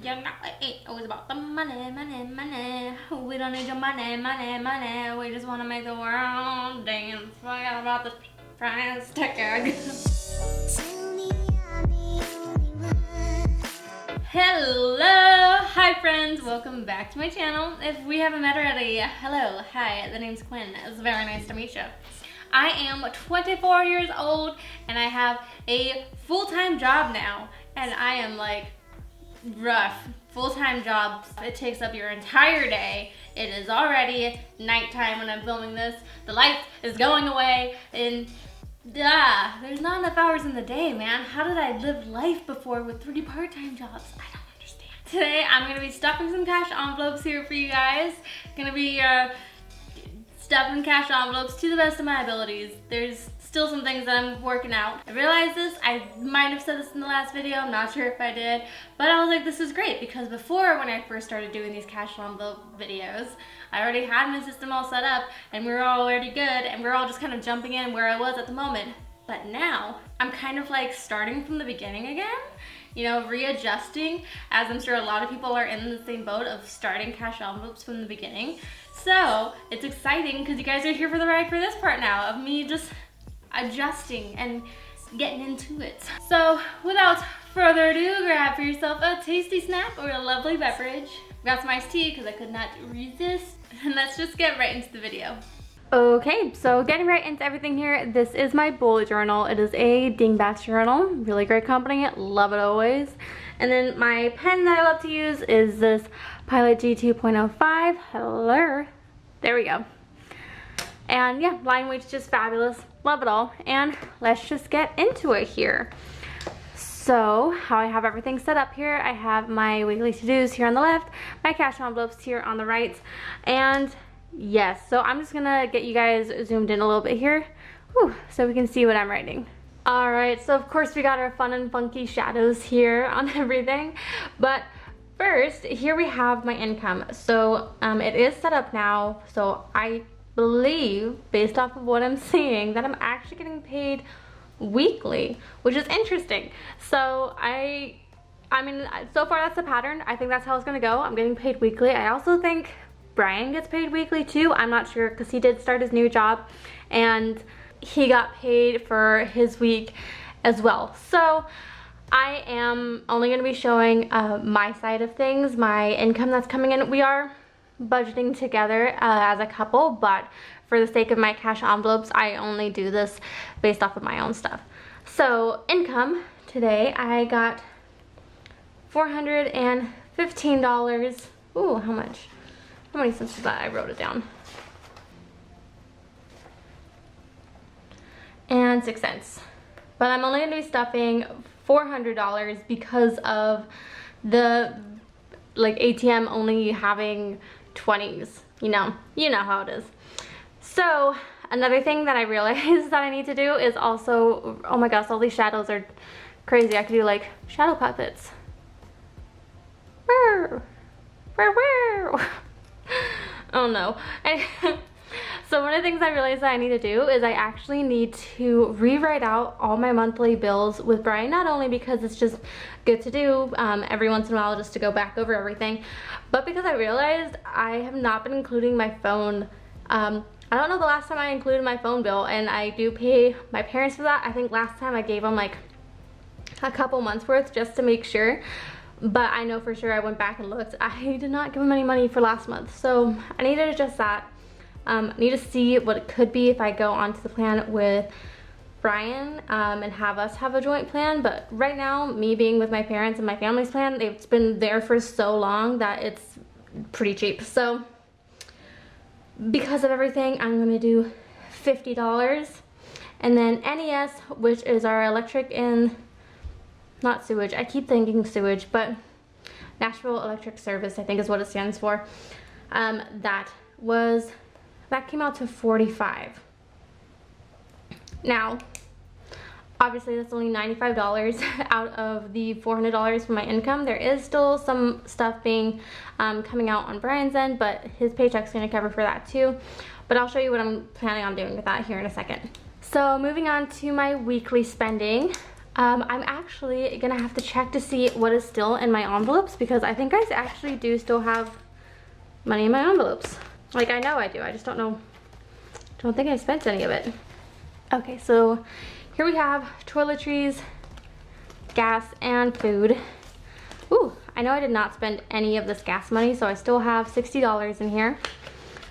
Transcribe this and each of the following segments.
You know it ain't always about the money, money, money. We don't need your money, money, money. We just want to make the world dance. Forget about the price tag. Hello, hi friends, welcome back to my channel. If we haven't met already, hello, hi, the name's Quinn. It's very nice to meet you. I am 24 years old and I have a full-time job now, and I am like rough. Full-time jobs, it takes up your entire day. It is already nighttime when I'm filming this. The light is going away and there's not enough hours in the day, man. How did I live life before with 3 part-time jobs? I don't understand. Today I'm gonna be stuffing some cash envelopes here for you guys. Gonna be stuffing cash envelopes to the best of my abilities. There's still some things that I'm working out. I realized this, I might have said this in the last video, I'm not sure if I did, but I was like, this is great, because before, when I first started doing these cash envelope videos, I already had my system all set up and we were already good and we were all just kind of jumping in where I was at the moment. But now I'm kind of like starting from the beginning again, you know, readjusting, as I'm sure a lot of people are in the same boat of starting cash envelopes from the beginning. So it's exciting because you guys are here for the ride for this part now of me just adjusting and getting into it. So without further ado, grab for yourself a tasty snack or a lovely beverage. I've got some iced tea because I could not resist. And let's just get right into the video. Okay, so getting right into everything here, this is my bullet journal. It is a Dingbats journal, really great company, love it always. And then my pen that I love to use is this Pilot G2.05. Hello, there we go. And yeah, line weight's just fabulous, love it all. And let's just get into it here. So how I have everything set up here, I have my weekly to-dos here on the left, my cash envelopes here on the right, and yes, so I'm just gonna get you guys zoomed in a little bit here, so we can see what I'm writing. All right, so of course we got our fun and funky shadows here on everything, but first, here we have my income. So it is set up now, so I believe, based off of what I'm seeing, that I'm actually getting paid weekly, which is interesting. So I mean, so far that's the pattern. I think that's how it's gonna go. I'm getting paid weekly. I also think Brian gets paid weekly too. I'm not sure, because he did start his new job and he got paid for his week as well. So I am only going to be showing my side of things, my income that's coming in. We are budgeting together as a couple, but for the sake of my cash envelopes, I only do this based off of my own stuff. So income today, I got $415. Ooh, how much? How many cents was that? I wrote it down. And 6 cents. But I'm only going to be stuffing $400 because of the ATM only having 20s. You know how it is. So another thing that I realized that I need to do is also, oh my gosh, all these shadows are crazy. I could do like shadow puppets. Oh no. So one of the things I realized that I need to do is I actually need to rewrite out all my monthly bills with Brian, not only because it's just good to do every once in a while just to go back over everything, but because I realized I have not been including my phone. I don't know the last time I included my phone bill, and I do pay my parents for that. I think last time I gave them like a couple months worth just to make sure, but I know for sure I went back and looked. I did not give them any money for last month, so I need to adjust that. I need to see what it could be if I go onto the plan with Brian and have us have a joint plan. But right now, me being with my parents and my family's plan, it's been there for so long that it's pretty cheap. So because of everything, I'm going to do $50. And then NES, which is our electric and not sewage. I keep thinking sewage, but Nashville Electric Service, I think is what it stands for. That came out to $45. Now, obviously that's only $95 out of the $400 for my income. There is still some stuff being coming out on Brian's end, but his paycheck's gonna cover for that too. But I'll show you what I'm planning on doing with that here in a second. So moving on to my weekly spending. I'm actually gonna have to check to see what is still in my envelopes, because I think I actually do still have money in my envelopes. Like, I know I do, I just don't think I spent any of it. Okay, so here we have toiletries, gas, and food. Ooh, I know I did not spend any of this gas money, so I still have $60 in here.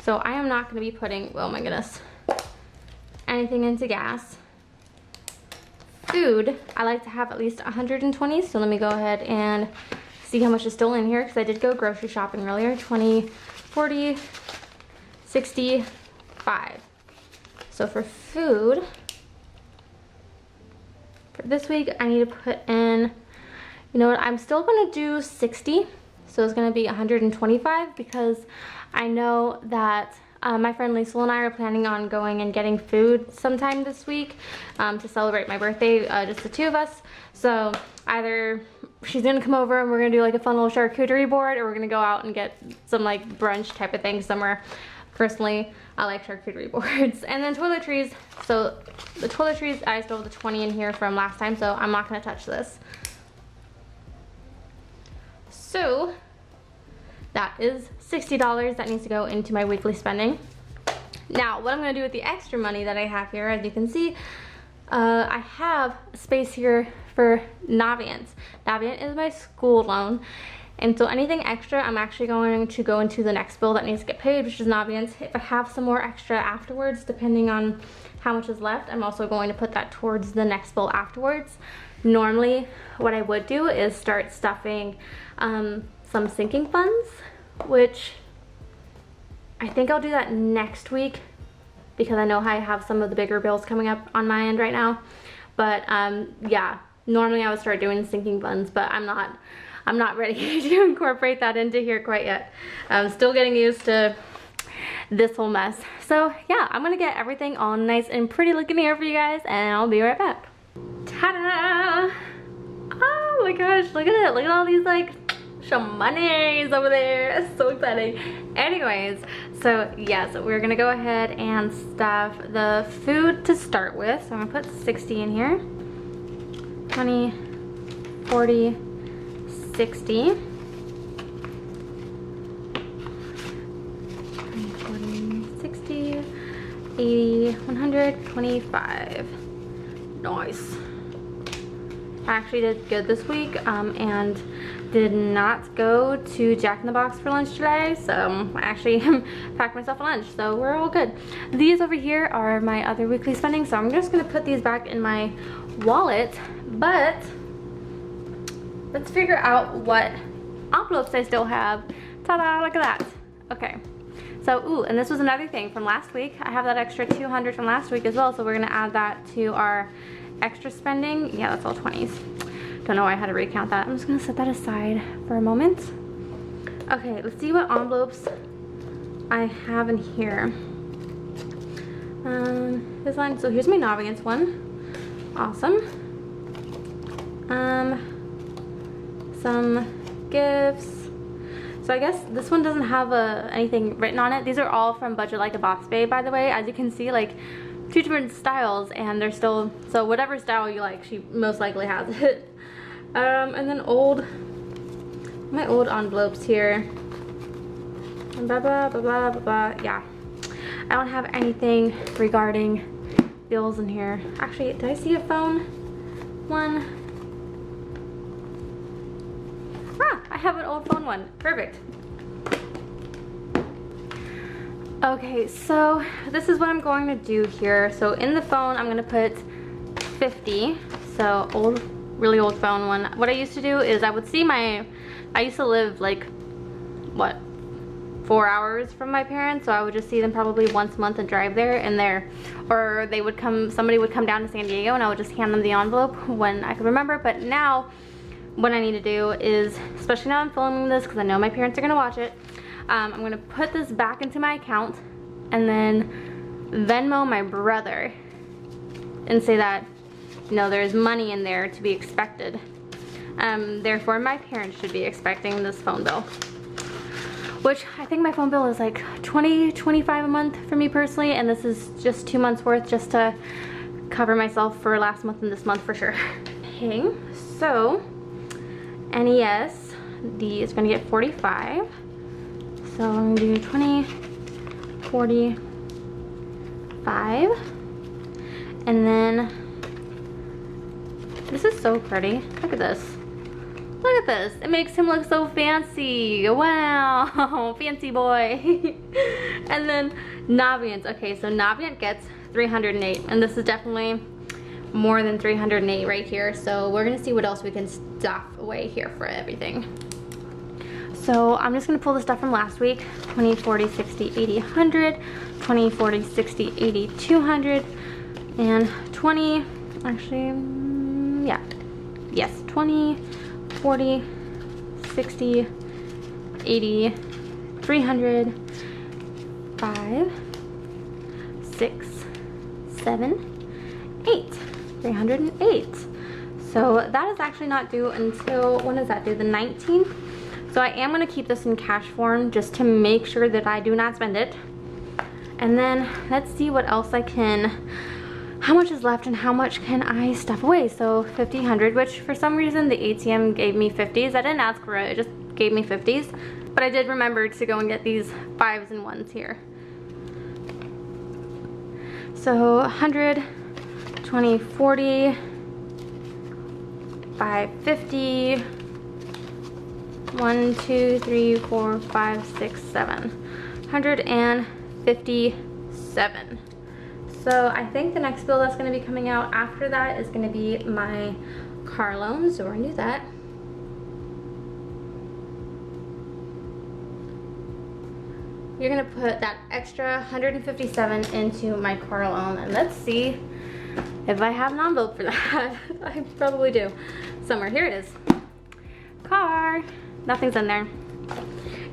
So I am not gonna be putting, oh my goodness, anything into gas. Food, I like to have at least 120, so let me go ahead and see how much is still in here, because I did go grocery shopping earlier. 20, 40, 65. So for food, for this week, I need to put in, you know what, I'm still gonna do 60. So it's gonna be 125, because I know that my friend Lisa and I are planning on going and getting food sometime this week to celebrate my birthday, just the two of us. So either she's gonna come over and we're gonna do like a fun little charcuterie board, or we're gonna go out and get some like brunch type of thing somewhere. Personally, I like charcuterie boards. And then toiletries. So the toiletries, I still have the 20 in here from last time, so I'm not gonna touch this. So that is $60 that needs to go into my weekly spending. Now, what I'm gonna do with the extra money that I have here, as you can see, I have space here for Navient. Navient is my school loan, and so anything extra, I'm actually going to go into the next bill that needs to get paid, which is Navient. If I have some more extra afterwards, depending on how much is left, I'm also going to put that towards the next bill afterwards. Normally, what I would do is start stuffing some sinking funds, which I think I'll do that next week, because I know I have some of the bigger bills coming up on my end right now. But yeah, normally I would start doing sinking funds, but I'm not ready to incorporate that into here quite yet. I'm still getting used to this whole mess. So yeah, I'm gonna get everything all nice and pretty looking here for you guys, and I'll be right back. Ta-da! Oh my gosh, look at it. Look at all these like some monies over there. It's so exciting. Anyways, so yes, we're gonna go ahead and stuff the food to start with. So I'm gonna put 60 in here. 20, 40, 60. 20, 40, 60, 80, 125. Nice. I actually did good this week and did not go to Jack in the Box for lunch today, so I actually packed myself a lunch, so we're all good. These over here are my other weekly spending, so I'm just gonna put these back in my wallet, but let's figure out what envelopes I still have. Ta-da, look at that. Okay, so ooh, and this was another thing from last week. I have that extra 200 from last week as well, so we're gonna add that to our extra spending. Yeah, that's all 20s. Don't know why I had to recount that. I'm just gonna set that aside for a moment. Okay, let's see what envelopes I have in here. This one, so here's my Navient one. Awesome. Some gifts. So I guess this one doesn't have anything written on it. These are all from Budgetlikeabossbabe, by the way. As you can see, like, two different styles, and they're still, so whatever style you like, she most likely has it. And then my old envelopes here. And blah, blah, blah, blah, blah, blah. Yeah. I don't have anything regarding bills in here. Actually, did I see a phone? One. Ah, I have an old phone one. Perfect. Okay, so this is what I'm going to do here. So in the phone, I'm gonna put 50. So old, really old phone one. What I used to do is I would see I used to live like, what, 4 hours from my parents, so I would just see them probably once a month and drive there and there. Or they would come, somebody would come down to San Diego and I would just hand them the envelope when I could remember. But now, what I need to do is, especially now I'm filming this because I know my parents are gonna watch it, I'm gonna put this back into my account and then Venmo my brother and say that, you know, there's money in there to be expected. Therefore, my parents should be expecting this phone bill. Which I think my phone bill is like $20-25 a month for me personally, and this is just 2 months worth just to cover myself for last month and this month for sure. Okay, so NES, is gonna get 45. So I'm gonna do 20, 40, 5. And then, this is so pretty. Look at this. Look at this. It makes him look so fancy. Wow, fancy boy. And then Navient. Okay, so Navient gets 308, and this is definitely more than 308 right here. So we're gonna see what else we can stuff away here for everything. So I'm just gonna pull the stuff from last week. 20, 40, 60, 80, 100. 20, 40, 60, 80, 200. And 20, actually, yeah. Yes, 20, 40, 60, 80, 300, 5, 6, 7, 8. 308. So that is actually not due until, when is that due? The 19th. So I am going to keep this in cash form just to make sure that I do not spend it. And then let's see what else I can, how much is left and how much can I stuff away. So 50, 100, which for some reason the ATM gave me 50s. I didn't ask for it, it just gave me 50s. But I did remember to go and get these 5s and 1s here. So 100, 20, 40, 550, 1, 2, 3, 4, 5, 6, 7, 157. So I think the next bill that's going to be coming out after that is going to be my car loan. So we're going to do that. You're going to put that extra 157 into my car loan, and let's see if I have an envelope for that. I probably do. Somewhere. Here it is. Car. Nothing's in there.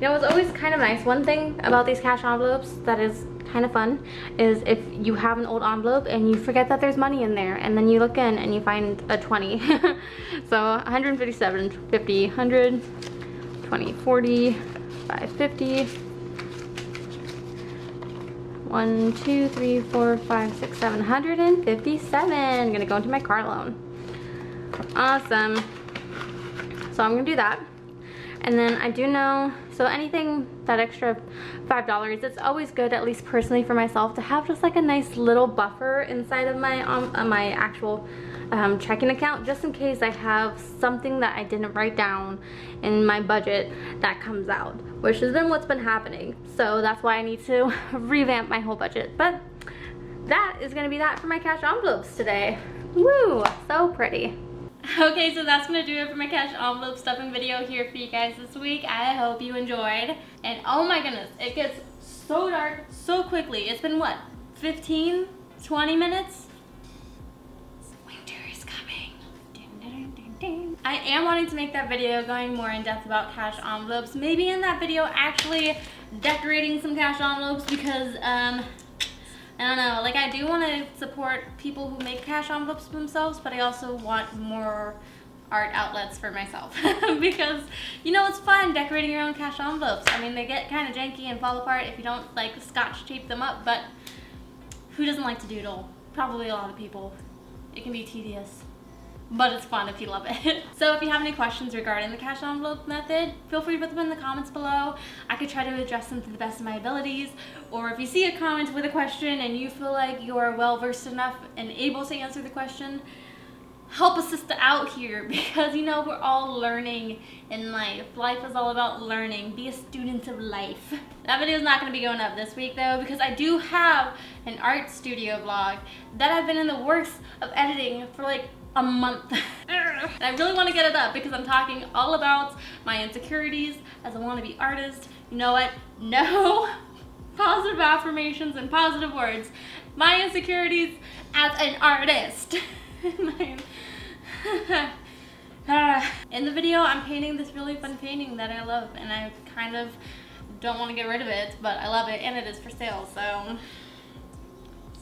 You know, it's always kind of nice. One thing about these cash envelopes that is kind of fun is if you have an old envelope and you forget that there's money in there, and then you look in and you find a 20. So 157, 50, 100, 20, 40, 550. 1, 2, 3, 4, 5, 6, 7, 157. Gonna go into my car loan. Awesome. So I'm gonna do that. And then I do know, so anything that extra $5, it's always good, at least personally for myself, to have just like a nice little buffer inside of my my actual checking account, just in case I have something that I didn't write down in my budget that comes out, which has been what's been happening. So that's why I need to revamp my whole budget. But that is gonna be that for my cash envelopes today. Woo, so pretty. Okay, so that's gonna do it for my cash envelope stuffing video here for you guys this week. I hope you enjoyed. And oh my goodness, it gets so dark so quickly. It's been what, 15, 20 minutes? Winter is coming. I am wanting to make that video going more in depth about cash envelopes. Maybe in that video actually decorating some cash envelopes, because I don't know, like I do want to support people who make cash envelopes themselves, but I also want more art outlets for myself because, you know, it's fun decorating your own cash envelopes. I mean, they get kind of janky and fall apart if you don't like scotch tape them up, but who doesn't like to doodle? Probably a lot of people. It can be tedious, but it's fun if you love it. So if you have any questions regarding the cash envelope method, feel free to put them in the comments below. I could try to address them to the best of my abilities. Or if you see a comment with a question and you feel like you're well versed enough and able to answer the question, help a sister out here, because you know we're all learning in life. Life is all about learning. Be a student of life. That video is not going to be going up this week though, because I do have an art studio vlog that I've been in the works of editing for like a month. And I really want to get it up because I'm talking all about my insecurities as a wannabe artist. You know what? No positive affirmations and positive words. My insecurities as an artist. In the video, I'm painting this really fun painting that I love, and I kind of don't want to get rid of it, but I love it, and it is for sale, so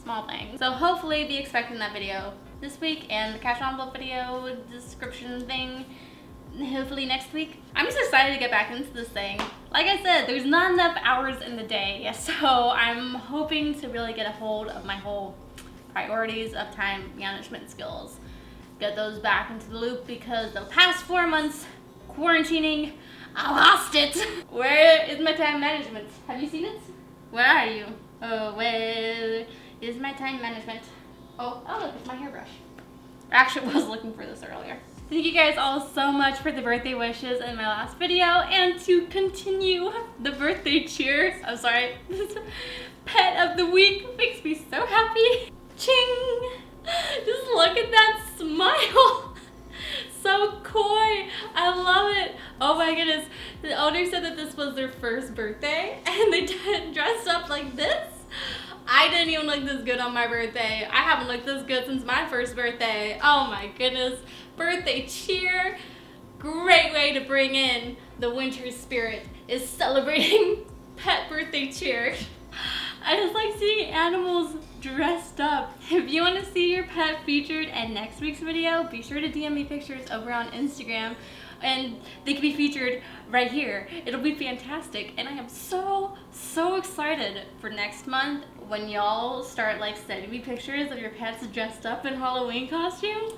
small thing. So hopefully be expecting that video this week, and the cash envelope video description thing hopefully next week. I'm just excited to get back into this thing. Like I said, there's not enough hours in the day, so I'm hoping to really get a hold of my whole priorities of time management skills get those back into the loop because the past 4 months quarantining, I lost it. Where is my time management? Have you seen it? Where are you? Oh, where is my time management? Oh, look, it's my hairbrush. I actually was looking for this earlier. Thank you guys all so much for the birthday wishes in my last video, and to continue the birthday cheers. I'm sorry, this pet of the week makes me so happy. Ching! Just look at that smile. So coy. I love it. Oh my goodness. The owner said that this was their first birthday and they dressed up like this. I didn't even look this good on my birthday. I haven't looked this good since my first birthday. Oh my goodness. Birthday cheer. Great way to bring in the winter spirit is celebrating pet birthday cheer. I just like seeing animals dressed up. If you want to see your pet featured in next week's video, be sure to DM me pictures over on Instagram and they can be featured right here. It'll be fantastic, and I am so excited for next month when y'all start like sending me pictures of your pets dressed up in Halloween costumes.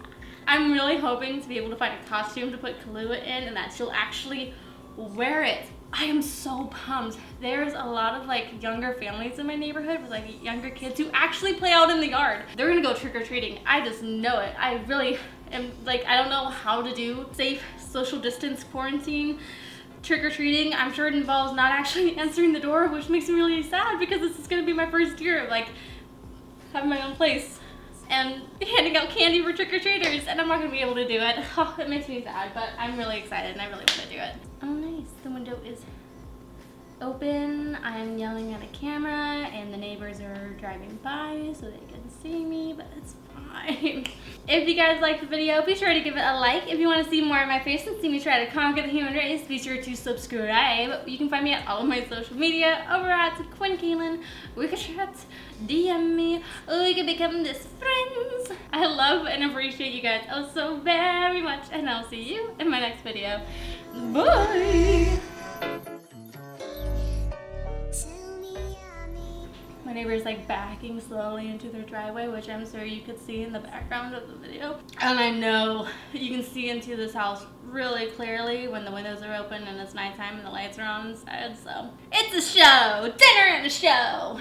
I'm really hoping to be able to find a costume to put Kahlua in and that she'll actually wear it. I am so pumped. There's a lot of like younger families in my neighborhood with like younger kids who actually play out in the yard. They're gonna go trick-or-treating. I just know it. I really am like, I don't know how to do safe social distance quarantine trick-or-treating. I'm sure it involves not actually answering the door, which makes me really sad because this is gonna be my first year of like having my own place and handing out candy for trick-or-treaters, and I'm not gonna be able to do it. Oh, it makes me sad, but I'm really excited and I really want to do it. Oh nice, the window is open. I'm yelling at a camera and the neighbors are driving by so they can see me, but it's fine. If you guys liked the video, be sure to give it a like. If you want to see more of my face and see me try to conquer the human race, be sure to subscribe. You can find me at all of my social media over at Quinn Kaylin. We can chat, DM me, we can become this friends. I love and appreciate you guys oh so very much, and I'll see you in my next video. Bye! My neighbor is like backing slowly into their driveway, which I'm sure you could see in the background of the video. And I know you can see into this house really clearly when the windows are open and it's nighttime and the lights are on inside, so it's a show! Dinner and a show!